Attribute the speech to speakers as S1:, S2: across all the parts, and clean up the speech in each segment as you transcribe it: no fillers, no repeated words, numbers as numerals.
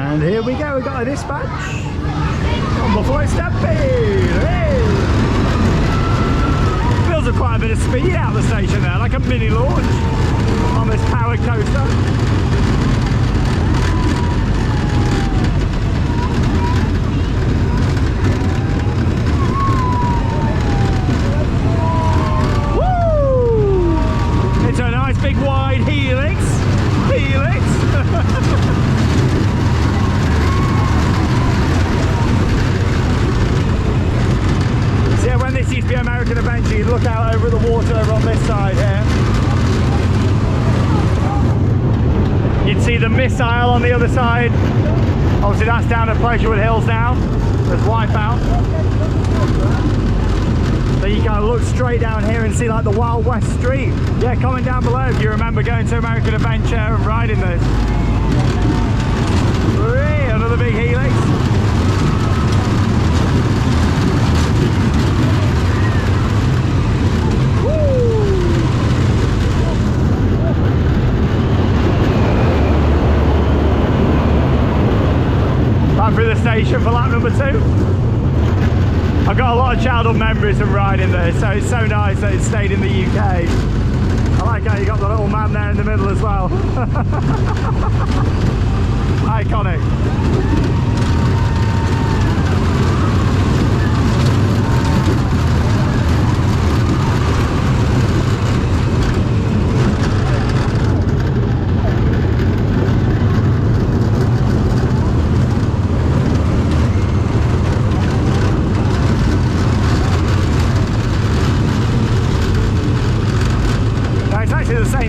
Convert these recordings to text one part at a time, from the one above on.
S1: And here we go, we got a dispatch on Buffalo Stampede. Hey! Feels a quite a bit of speed out of the station there, like a mini launch on this powered coaster. Woo! It's a nice big wide helix. When this used to be American Adventure, you'd look out over the water over on this side here. You'd see the missile on the other side. Obviously that's down at Pleasurewood Hills now. There's Wipeout. So you kind of look straight down here and see like the Wild West Street. Yeah, comment down below if you remember going to American Adventure and riding this. Whee, another big helix. Through the station for lap number 2. I've got a lot of childhood memories of riding this, so it's so nice that it stayed in the UK. I like how you got the little man there in the middle as well. Iconic.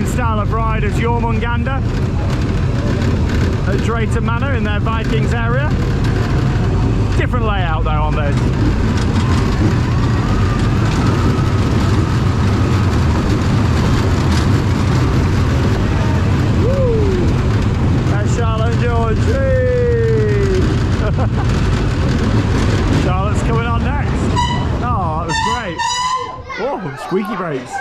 S1: Style of ride as Jormungandr at Drayton Manor in their Vikings area. Different layout though on this. Woo! That's Charlotte and George. Hey! Charlotte's coming on next. Oh, that was great. Oh, squeaky brakes.